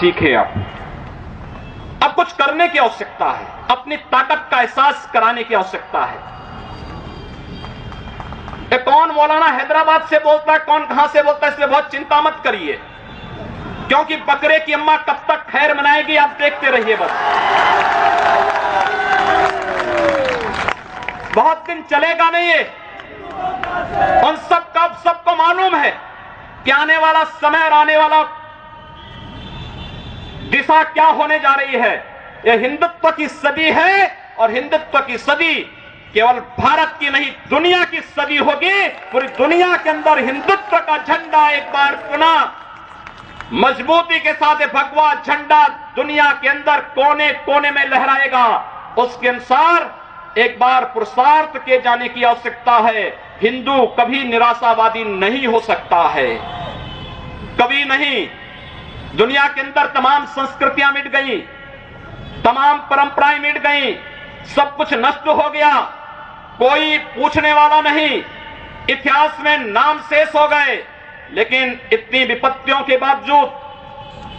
सीखे। अब कुछ करने की आवश्यकता है, अपनी ताकत का एहसास कराने की आवश्यकता है। कौन मौलाना हैदराबाद से बोलता है, कौन कहां से बोलता है, इसलिए बहुत चिंता मत करिए, क्योंकि बकरे की अम्मा कब तक खैर मनाएगी आप देखते रहिए। बस बहुत दिन चलेगा नहीं ये। उन सबको मालूम है कि आने वाला समय और आने वाला दिशा क्या होने जा रही है। यह हिंदुत्व की सदी है और हिंदुत्व की सदी केवल भारत की नहीं दुनिया की सदी होगी। पूरी दुनिया के अंदर हिंदुत्व का झंडा एक बार पुनः मजबूती के साथ भगवा झंडा दुनिया के अंदर कोने कोने में लहराएगा। उसके अनुसार एक बार पुरुषार्थ किए जाने की आवश्यकता है। हिंदू कभी निराशावादी नहीं हो सकता है, कभी नहीं। दुनिया के अंदर तमाम संस्कृतियां मिट गई, तमाम परंपराएं मिट गई, सब कुछ नष्ट हो गया, कोई पूछने वाला नहीं, इतिहास में नाम शेष हो गए। लेकिन इतनी विपत्तियों के बावजूद,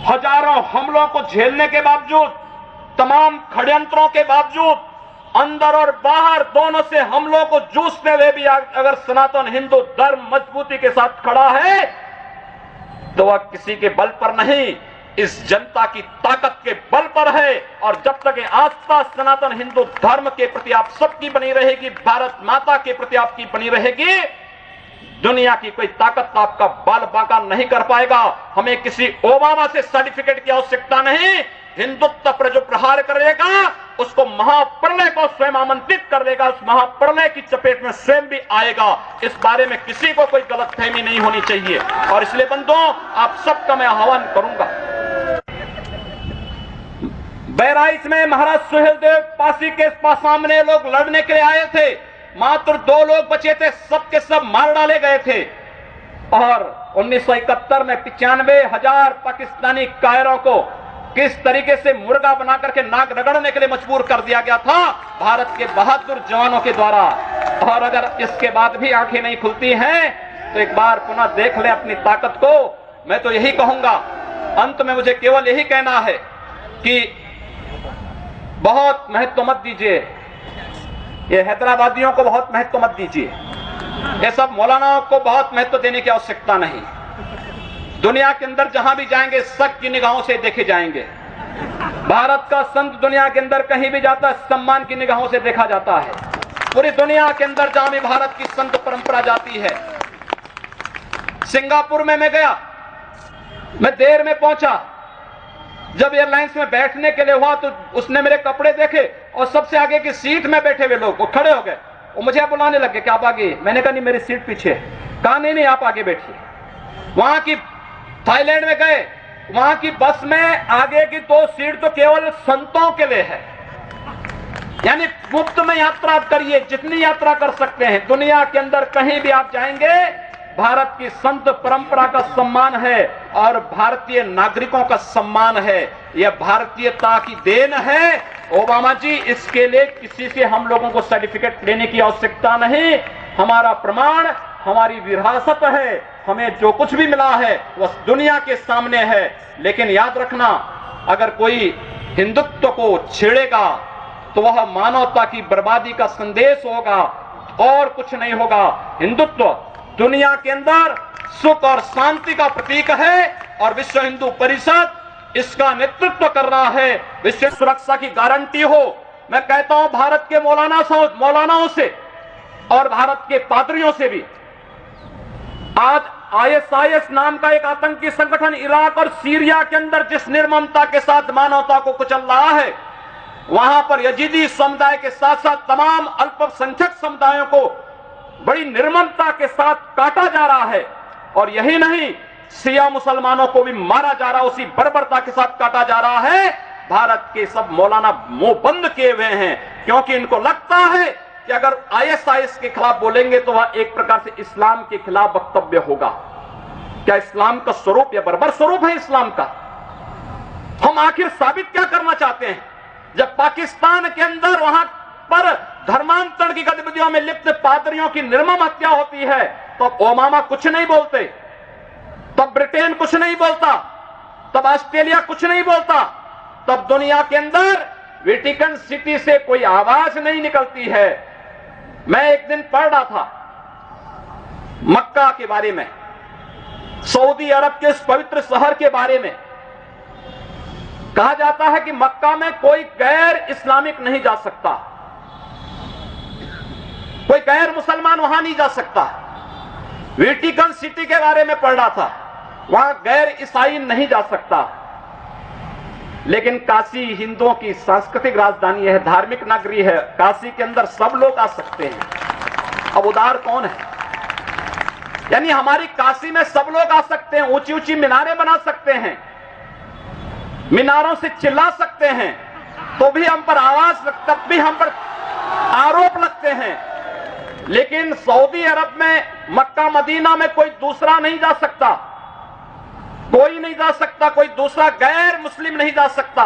हजारों हमलों को झेलने के बावजूद, तमाम षड्यंत्रों के बावजूद, अंदर और बाहर दोनों से हमलों को जूझते हुए भी अगर सनातन हिंदू धर्म मजबूती के साथ खड़ा है तो वह किसी के बल पर नहीं, इस जनता की ताकत के बल पर है। और जब तक ये आस्था सनातन हिंदू धर्म के प्रति आप सबकी बनी रहेगी, भारत माता के प्रति आपकी बनी रहेगी, दुनिया की कोई ताकत आपका बाल बांका नहीं कर पाएगा। हमें किसी ओबामा से सर्टिफिकेट की आवश्यकता नहीं। हिंदुत्व पर जो प्रहार करेगा उसको महाप्रलय को स्वयं आमंत्रित कर देगा, उस महाप्रलय की चपेट में स्वयं भी आएगा। इस बारे में किसी को कोई गलतफहमी नहीं होनी चाहिए। और इसलिए बंधुओं, आप सबका मैं आह्वान करूंगा। बहराइच में महाराज सुहेलदेव पासी के सामने लोग लड़ने के लिए आए थे, मात्र 2 लोग बचे थे, सब के सब मार डाले गए थे। और 1971 में 95,000 पाकिस्तानी कायरों को किस तरीके से मुर्गा बना करके नाक रगड़ने के लिए मजबूर कर दिया गया था भारत के बहादुर जवानों के द्वारा। और अगर इसके बाद भी आंखें नहीं खुलती हैं तो एक बार पुनः देख ले अपनी ताकत को। मैं तो यही कहूंगा, अंत में मुझे केवल यही कहना है कि बहुत महत्व मत दीजिए, ये हैदराबादियों को बहुत महत्व मत दीजिए, ये सब मौलानाओं को बहुत महत्व देने की आवश्यकता नहीं। दुनिया के अंदर जहां भी जाएंगे शक की निगाहों से देखे जाएंगे। भारत का संत दुनिया के अंदर कहीं भी जाता है सम्मान की निगाहों से देखा जाता है। पूरी दुनिया के अंदर जहां भी भारत की संत परंपरा जाती है। सिंगापुर में मैं गया, मैं देर में पहुंचा, जब एयरलाइंस में बैठने के लिए हुआ तो उसने मेरे कपड़े देखे और सबसे आगे की सीट में बैठे हुए लोग वो खड़े हो गए, वो मुझे बुलाने लगे कि आप आगे। मैंने कहा नहीं, मेरी सीट पीछे। कहा नहीं आप आगे बैठिए। वहां की थाईलैंड में गए, वहां की बस में आगे की 2 सीट तो केवल संतों के लिए है, यानी मुफ्त में यात्रा करिए, जितनी यात्रा कर सकते हैं। दुनिया के अंदर कहीं भी आप जाएंगे, भारत की संत परंपरा का सम्मान है और भारतीय नागरिकों का सम्मान है। यह भारतीयता की देन है। ओबामा जी, इसके लिए किसी से हम लोगों को सर्टिफिकेट लेने की आवश्यकता नहीं। हमारा प्रमाण हमारी विरासत है, हमें जो कुछ भी मिला है वह दुनिया के सामने है। लेकिन याद रखना, अगर कोई हिंदुत्व को छेड़ेगा तो वह मानवता की बर्बादी का संदेश होगा और कुछ नहीं होगा। हिंदुत्व दुनिया के अंदर सुख और शांति का प्रतीक है और विश्व हिंदू परिषद इसका नेतृत्व कर रहा है। विश्व सुरक्षा की गारंटी हो। मैं कहता हूं भारत के मौलानाओं से और भारत के पादरियों से भी, आज ISIS नाम का एक आतंकी संगठन इराक और सीरिया के अंदर जिस निर्ममता के साथ मानवता को कुचल रहा है, वहां पर यजीदी समुदाय के साथ साथ तमाम अल्पसंख्यक समुदायों को बड़ी निर्ममता के साथ काटा जा रहा है। और यही नहीं, शिया मुसलमानों को भी मारा जा रहा है, उसी बर्बरता के साथ काटा जा रहा है। भारत के सब मौलाना मुंह बंद किए हुए हैं, क्योंकि इनको लगता है कि अगर ISIS के खिलाफ बोलेंगे तो वह एक प्रकार से इस्लाम के खिलाफ वक्तव्य होगा। क्या इस्लाम का स्वरूप या बर्बर स्वरूप है इस्लाम का? हम आखिर साबित क्या करना चाहते हैं? जब पाकिस्तान के अंदर वहां पर धर्मांतरण की गतिविधियों में लिप्त पादरियों की निर्मम हत्या होती है तो ओबामा कुछ नहीं बोलते, तब ब्रिटेन कुछ नहीं बोलता, तब ऑस्ट्रेलिया कुछ नहीं बोलता, तब दुनिया के अंदर वेटिकन सिटी से कोई आवाज नहीं निकलती है। मैं एक दिन पढ़ रहा था मक्का के बारे में, सऊदी अरब के इस पवित्र शहर के बारे में। कहा जाता है कि मक्का में कोई गैर इस्लामिक नहीं जा सकता, कोई गैर मुसलमान वहां नहीं जा सकता। वेटिकन सिटी के बारे में पढ़ रहा था, वहां गैर ईसाई नहीं जा सकता। लेकिन काशी हिंदुओं की सांस्कृतिक राजधानी है, धार्मिक नगरी है, काशी के अंदर सब लोग आ सकते हैं। अब उदार कौन है? यानी हमारी काशी में सब लोग आ सकते हैं, ऊंची ऊंची मीनारें बना सकते हैं, मीनारों से चिल्ला सकते हैं, तो भी हम पर आवाज, तब भी हम पर आरोप लगते हैं। लेकिन सऊदी अरब में, मक्का मदीना में कोई दूसरा नहीं जा सकता, कोई नहीं जा सकता, कोई दूसरा गैर मुस्लिम नहीं जा सकता।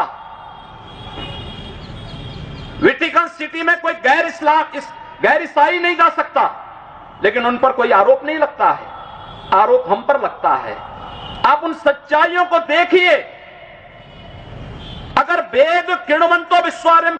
वेटिकन सिटी में कोई गैर ईसाई नहीं जा सकता, लेकिन उन पर कोई आरोप नहीं लगता है, आरोप हम पर लगता है। आप उन सच्चाइयों को देखिए। अगर वेद किण्वन्तो विश्वारं